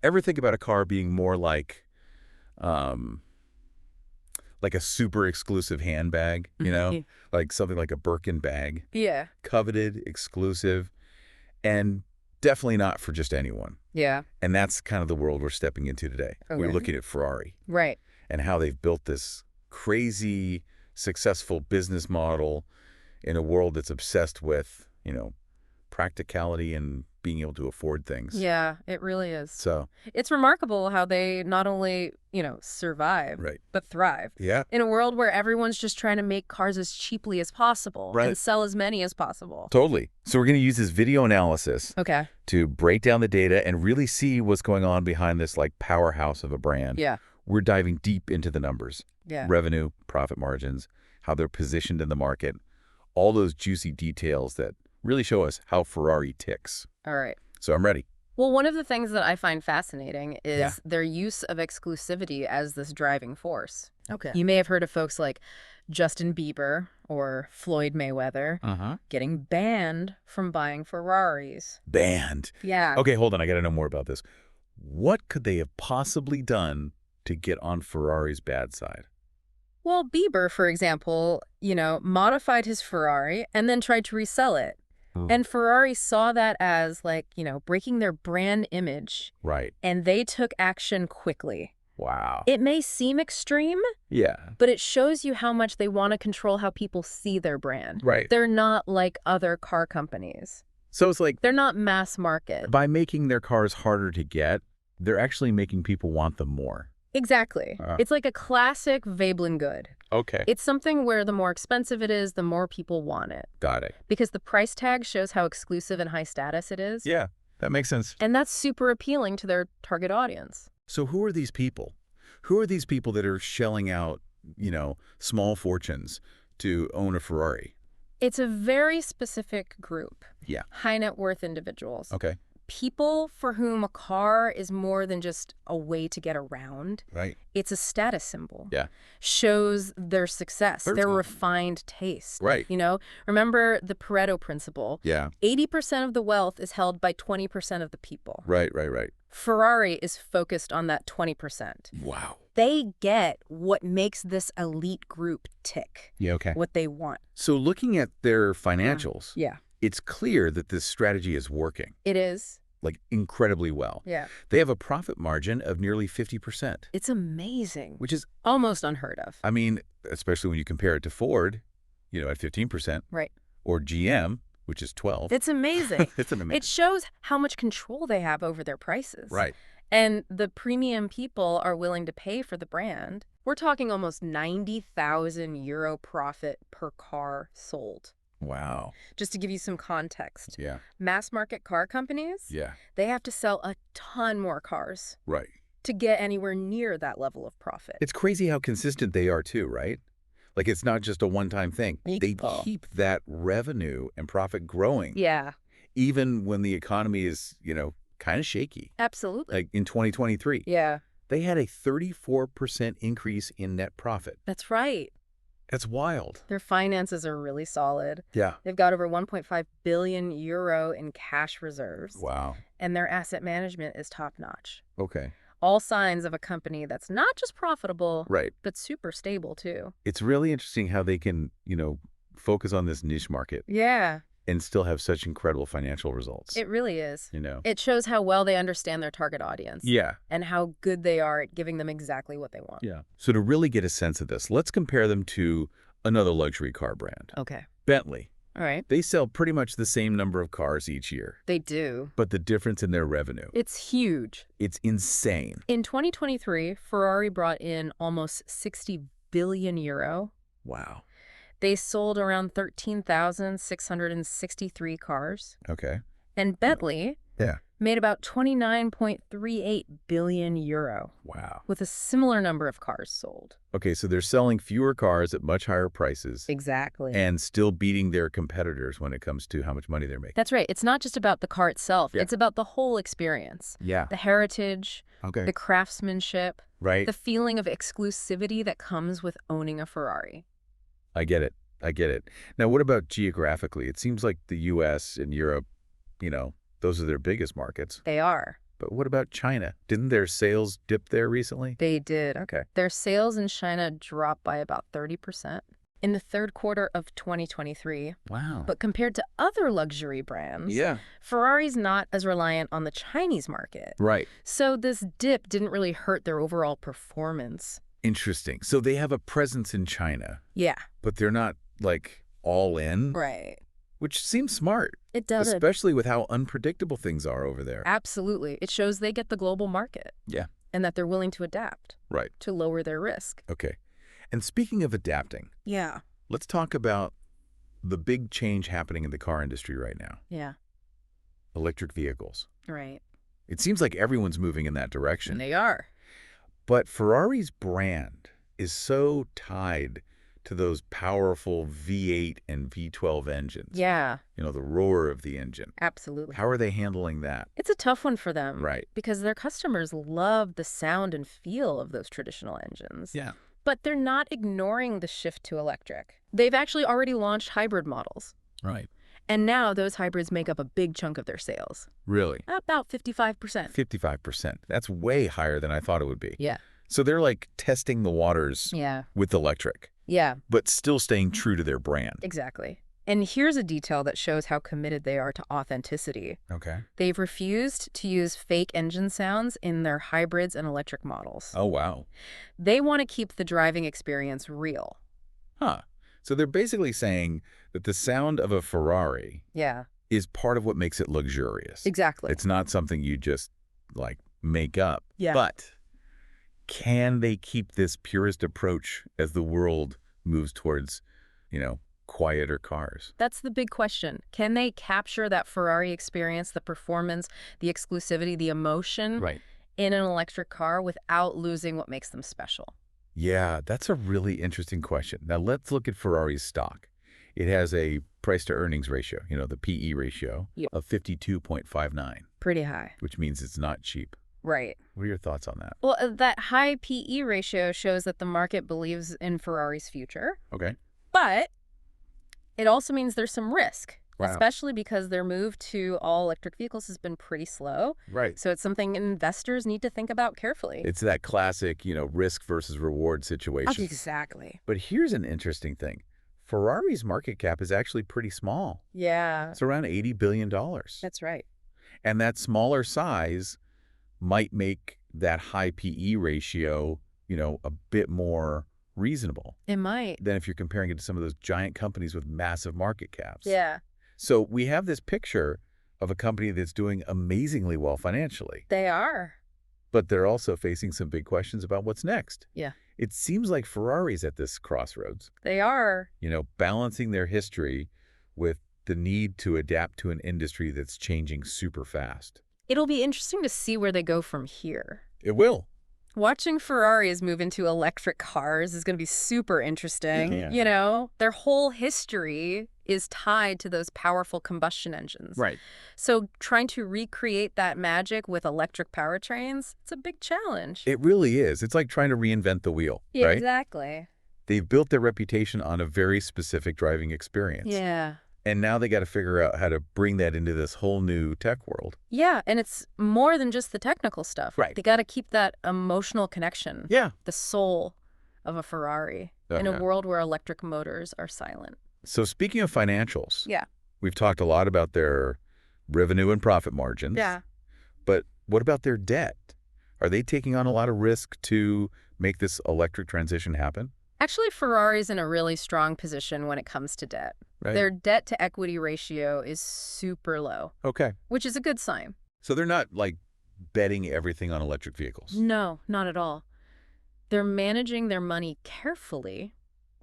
Ever think about a car being more um, like a super exclusive handbag, like something like a Birkin bag, Yeah. coveted, exclusive, and definitely not for just anyone. Yeah. And that's kind of the world we're stepping into today. We're Okay. looking at Ferrari Right. and how they've built this crazy, successful business model in a world that's obsessed with, practicality and being able to afford things. Yeah, it really is. So, It's remarkable how they not only, survive, right. but thrive. Yeah. In a world where everyone's just trying to make cars as cheaply as possible and Right. sell as many as possible. Totally. So we're going to use this video analysis Okay. to break down the data and really see what's going on behind this like powerhouse of a brand. Yeah. We're diving deep into the numbers, Yeah. revenue, profit margins, how they're positioned in the market, all those juicy details that really show us how Ferrari ticks. All right. So I'm ready. Well, one of the things that I find fascinating is Yeah. their use of exclusivity as this driving force. Okay. You may have heard of folks like Justin Bieber or Floyd Mayweather getting banned from buying Ferraris. Banned. Yeah. Okay, hold on. I got to know more about this. What could they have possibly done to get on Ferrari's bad side? Well, Bieber, for example, modified his Ferrari and then tried to resell it. And Ferrari saw that as breaking their brand image. Right. And they took action quickly. Wow. It may seem extreme, Yeah. but it shows you how much they want to control how people see their brand. Right. They're not like other car companies. So it's like They're not mass market. by making their cars harder to get, they're actually making people want them more. Exactly. It's like a classic Veblen good. Okay. It's something where the more expensive it is, the more people want it. Got it. Because the price tag shows how exclusive and high status it is. Yeah, that makes sense. And that's super appealing to their target audience. So who are these people? Who are these people that are shelling out, small fortunes to own a Ferrari? It's a very specific group. Yeah. High net worth individuals. Okay. People for whom a car is more than just a way to get around. Right. It's a status symbol. Yeah. Shows their success, their Personal. refined taste. Right. Remember the Pareto principle? Yeah. 80% of the wealth is held by 20% of the people. Right. Ferrari is focused on that 20%. Wow. They get what makes this elite group tick. Yeah, okay. What they want. So looking at their financials, Yeah. it's clear that this strategy is working, It is. like incredibly well. Yeah. They have a profit margin of nearly 50%, It's amazing. which is, Almost unheard of. I mean, especially when you compare it to Ford, at 15%, Right. or GM, which is 12. It's amazing. It's an amazing. It shows how much control they have over their prices. Right. And the premium people are willing to pay for the brand. We're talking almost 90,000 euro profit per car sold. Wow. Just to give you some context. Yeah. Mass market car companies, Yeah. they have to sell a ton more cars Right. to get anywhere near that level of profit. It's crazy how consistent they are too, right? Like it's not just a one-time thing. They keep that revenue and profit growing. Yeah, Even when the economy is, kind of shaky. absolutely. Like in 2023, Yeah, they had a 34% increase in net profit. that's right. That's wild. Their finances are really solid. Yeah. They've got over 1.5 billion euro in cash reserves. Wow. And their asset management is top-notch. Okay. All signs of a company that's not just profitable, Right. but super stable, too. It's really interesting how they can, focus on this niche market Yeah, and still have such incredible financial results. it really is. You know? It shows how well they understand their target audience. Yeah. And how good they are at giving them exactly what they want. Yeah. So to really get a sense of this, let's compare them to another luxury car brand, Okay. Bentley. All right. They sell pretty much the same number of cars each year, They do. but the difference in their revenue, It's huge. it's insane. In 2023, Ferrari brought in almost 60 billion euro. Wow. They sold around 13,663 cars. Okay. And Bentley Yeah. made about 29.38 billion euro, Wow. with a similar number of cars sold. Okay, so they're selling fewer cars at much higher prices Exactly. and still beating their competitors when it comes to how much money they're making. That's right. It's not just about the car itself. Yeah. It's about the whole experience. Yeah. The heritage, Okay. the craftsmanship, Right. the feeling of exclusivity that comes with owning a Ferrari. I get it. I get it. Now, what about geographically? It seems like the U.S. and Europe, those are their biggest markets. They are. But what about China? Didn't their sales dip there recently? They did. Okay. Their sales in China dropped by about 30% in the third quarter of 2023. Wow. But compared to other luxury brands, Yeah. Ferrari's not as reliant on the Chinese market. Right. So this dip didn't really hurt their overall performance. Interesting. So they have a presence in China, Yeah. but they're not, like, all in, Right. which seems smart, It does. especially with how unpredictable things are over there. Absolutely. It shows they get the global market. Yeah. And that they're willing to adapt Right. to lower their risk. Okay. And speaking of adapting, Yeah. let's talk about the big change happening in the car industry right now. Yeah. Electric vehicles. Right. It seems like everyone's moving in that direction. And they are. But Ferrari's brand is so tied to those powerful V8 and V12 engines. Yeah. You know, the roar of the engine. Absolutely. How are they handling that? It's a tough one for them. Right. Because their customers love the sound and feel of those traditional engines. Yeah. But they're not ignoring the shift to electric. They've actually already launched hybrid models. Right. And now those hybrids make up a big chunk of their sales. Really? About 55%. 55%. That's way higher than I thought it would be. Yeah. So they're like testing the waters Yeah. with electric, Yeah, but still staying true to their brand. exactly. And here's a detail that shows how committed they are to authenticity. Okay. They've refused to use fake engine sounds in their hybrids and electric models. Oh, wow. They want to keep the driving experience real. Huh. So they're basically saying that the sound of a Ferrari Yeah, is part of what makes it luxurious. exactly. It's not something you just, like, make up. Yeah. But can they keep this purist approach as the world moves towards, you know, quieter cars? That's the big question. Can they capture that Ferrari experience, the performance, the exclusivity, the emotion Right. in an electric car without losing what makes them special? Yeah, that's a really interesting question. Now, let's look at Ferrari's stock. It has a price-to-earnings ratio, you know, the PE ratio, Yep. of 52.59, Pretty high. which means it's not cheap. Right. What are your thoughts on that? Well, that high PE ratio shows that the market believes in Ferrari's future, Okay. but it also means there's some risk, Wow. especially because their move to all-electric vehicles has been pretty slow. Right. So it's something investors need to think about carefully. It's that classic, you know, risk versus reward situation. Exactly. But here's an interesting thing. Ferrari's market cap is actually pretty small. Yeah, It's around $80 billion. that's right. And that smaller size might make that high PE ratio, you know, a bit more reasonable It might. than if you're comparing it to some of those giant companies with massive market caps. Yeah, So we have this picture of a company that's doing amazingly well financially, they are. but they're also facing some big questions about what's next. Yeah. It seems like Ferrari's at this crossroads, They are. you know, balancing their history with the need to adapt to an industry that's changing super fast. It'll be interesting to see where they go from here. It will. Watching Ferraris move into electric cars is going to be super interesting. Yeah. You know, their whole history is tied to those powerful combustion engines. Right. So trying to recreate that magic with electric powertrains, it's a big challenge. It really is. It's like trying to reinvent the wheel, Yeah, right? exactly. They've built their reputation on a very specific driving experience. Yeah. And now they got to figure out how to bring that into this whole new tech world. Yeah, and it's more than just the technical stuff. Right. They got to keep that emotional connection, Yeah. the soul of a Ferrari, Oh, in yeah. a world where electric motors are silent. So speaking of financials, Yeah. we've talked a lot about their revenue and profit margins. Yeah. But what about their debt? Are they taking on a lot of risk to make this electric transition happen? Actually, Ferrari's in a really strong position when it comes to debt. Right. Their debt-to-equity ratio is super low, Okay. which is a good sign. So they're not, like, betting everything on electric vehicles. No, not at all. They're managing their money carefully,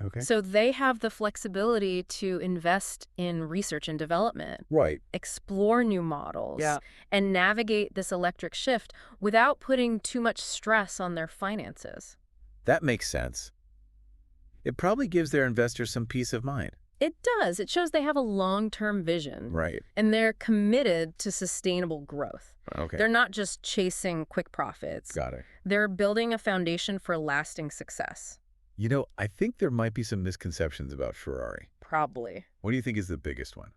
Okay. so they have the flexibility to invest in research and development, Right. explore new models, Yeah. and navigate this electric shift without putting too much stress on their finances. That makes sense. It probably gives their investors some peace of mind. It does. It shows they have a long-term vision, Right. and they're committed to sustainable growth. Okay. They're not just chasing quick profits. Got it. They're building a foundation for lasting success. You know, I think there might be some misconceptions about Ferrari. Probably. What do you think is the biggest one?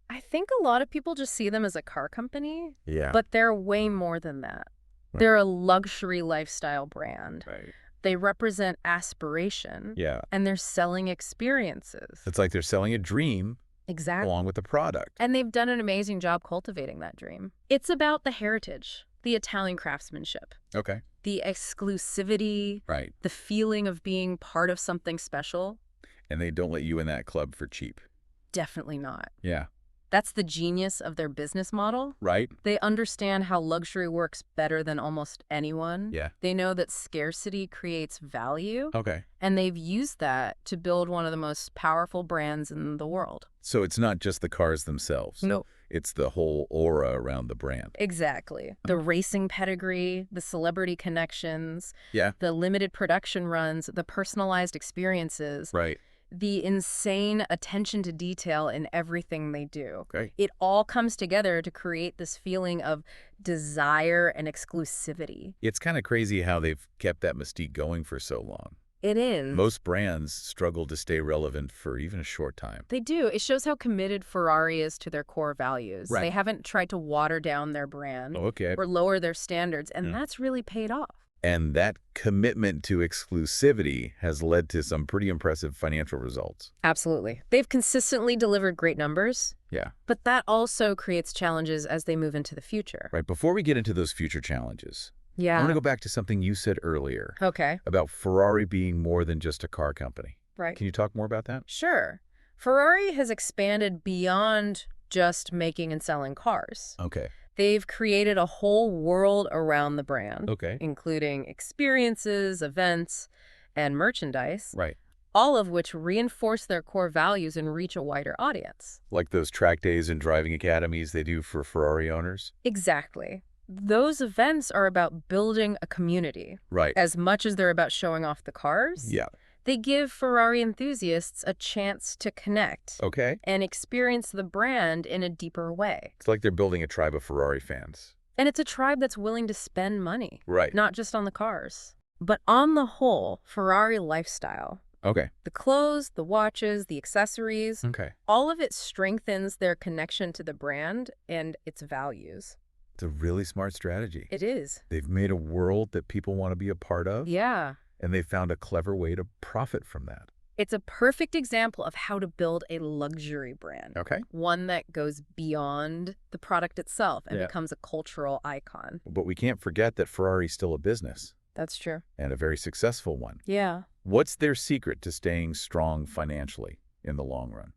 I think a lot of people just see them as a car company, Yeah. but they're way more than that. Right. They're a luxury lifestyle brand. Right. They represent aspiration, Yeah. and they're selling experiences. It's like they're selling a dream Exactly. along with the product. And they've done an amazing job cultivating that dream. It's about the heritage, the Italian craftsmanship, Okay. the exclusivity, Right. the feeling of being part of something special. And they don't let you in that club for cheap. Definitely not. Yeah. That's the genius of their business model. Right? They understand how luxury works better than almost anyone. Yeah. They know that scarcity creates value, Okay. and they've used that to build one of the most powerful brands in the world. So it's not just the cars themselves. No. It's the whole aura around the brand. Exactly. The racing pedigree, the celebrity connections, Yeah. the limited production runs, the personalized experiences, Right. the insane attention to detail in everything they do. Okay. It all comes together to create this feeling of desire and exclusivity. It's kind of crazy how they've kept that mystique going for so long. It is. Most brands struggle to stay relevant for even a short time. They do. It shows how committed Ferrari is to their core values. Right. They haven't tried to water down their brand Okay. or lower their standards, and Yeah. that's really paid off. And that commitment to exclusivity has led to some pretty impressive financial results. Absolutely. They've consistently delivered great numbers, Yeah. but that also creates challenges as they move into the future. Right. Before we get into those future challenges, I Yeah. want to go back to something you said earlier Okay. about Ferrari being more than just a car company. Right. Can you talk more about that? Sure. Ferrari has expanded beyond just making and selling cars. Okay. They've created a whole world around the brand, Okay. including experiences, events, and merchandise, Right. all of which reinforce their core values and reach a wider audience. Like those track days and driving academies they do for Ferrari owners? Exactly. Those events are about building a community. Right. As much as they're about showing off the cars, Yeah. they give Ferrari enthusiasts a chance to connect Okay. and experience the brand in a deeper way. It's like they're building a tribe of Ferrari fans. And it's a tribe that's willing to spend money, Right. not just on the cars, but on the whole Ferrari lifestyle. Okay. The clothes, the watches, the accessories, Okay. all of it strengthens their connection to the brand and its values. It's a really smart strategy. It is. They've made a world that people want to be a part of, Yeah. and they found a clever way to profit from that. It's a perfect example of how to build a luxury brand. Okay. One that goes beyond the product itself and Yeah. becomes a cultural icon. But we can't forget that Ferrari's still a business, That's true. and a very successful one. Yeah. What's their secret to staying strong financially in the long run?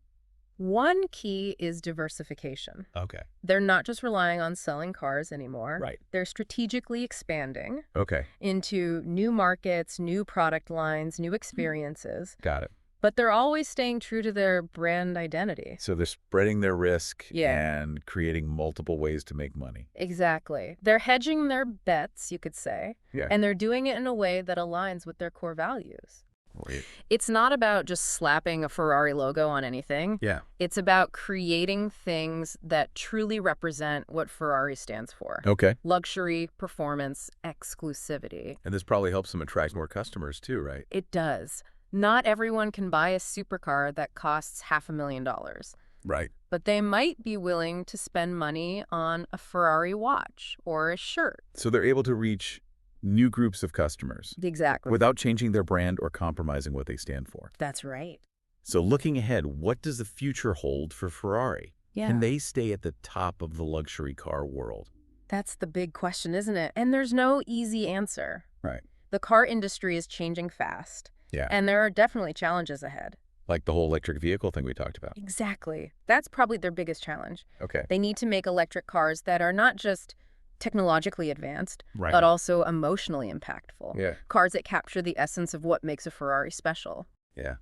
One key is diversification. Okay. They're not just relying on selling cars anymore. Right. They're strategically expanding Okay. into new markets, new product lines, new experiences. Got it. But they're always staying true to their brand identity. So they're spreading their risk Yeah. and creating multiple ways to make money. Exactly. They're hedging their bets, you could say, Yeah. and they're doing it in a way that aligns with their core values. Right. It's not about just slapping a Ferrari logo on anything. Yeah. It's about creating things that truly represent what Ferrari stands for. Okay. Luxury, performance, exclusivity. And this probably helps them attract more customers too, right? It does. Not everyone can buy a supercar that costs $500,000, Right. but they might be willing to spend money on a Ferrari watch or a shirt. So they're able to reach new groups of customers Exactly. without changing their brand or compromising what they stand for. That's right. So looking ahead, what does the future hold for Ferrari? Yeah. Can they stay at the top of the luxury car world? That's the big question, isn't it? And there's no easy answer. Right. The car industry is changing fast. Yeah. And there are definitely challenges ahead. Like the whole electric vehicle thing we talked about. Exactly. That's probably their biggest challenge. Okay. They need to make electric cars that are not just technologically advanced, Right. but also emotionally impactful. Yeah. Cars that capture the essence of what makes a Ferrari special. Yeah.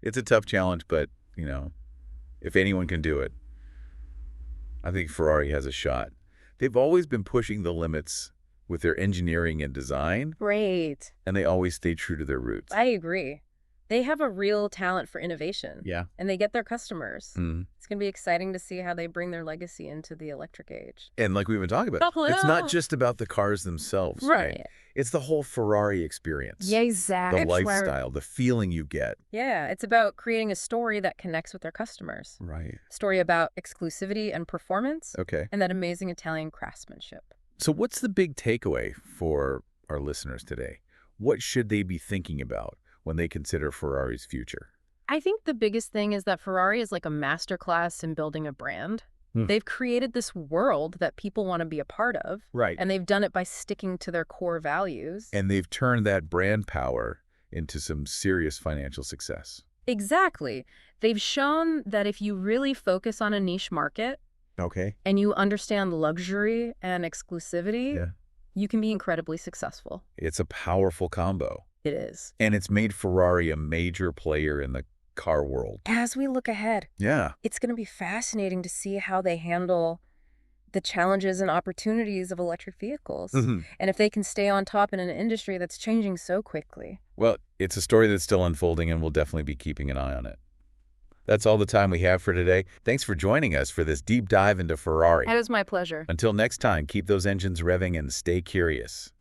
It's a tough challenge, but, if anyone can do it, I think Ferrari has a shot. They've always been pushing the limits with their engineering and design, Great. and they always stay true to their roots. I agree. They have a real talent for innovation. Yeah. And they get their customers. Mm. It's going to be exciting to see how they bring their legacy into the electric age. And like we've been talking about, it's not just about the cars themselves, right? It's the whole Ferrari experience. Yeah, The exactly. lifestyle, the feeling you get. Yeah, it's about creating a story that connects with their customers. Right. A story about exclusivity and performance. Okay. And that amazing Italian craftsmanship. So what's the big takeaway for our listeners today? What should they be thinking about when they consider Ferrari's future? I think the biggest thing is that Ferrari is like a masterclass in building a brand. Hmm. They've created this world that people want to be a part of. Right. And they've done it by sticking to their core values. And they've turned that brand power into some serious financial success. Exactly. They've shown that if you really focus on a niche market Okay. and you understand luxury and exclusivity, Yeah. you can be incredibly successful. It's a powerful combo. It is. And it's made Ferrari a major player in the car world. As we look ahead, Yeah. it's going to be fascinating to see how they handle the challenges and opportunities of electric vehicles. Mhm. And if they can stay on top in an industry that's changing so quickly. Well, it's a story that's still unfolding, and we'll definitely be keeping an eye on it. That's all the time we have for today. Thanks for joining us for this deep dive into Ferrari. It was my pleasure. Until next time, keep those engines revving and stay curious.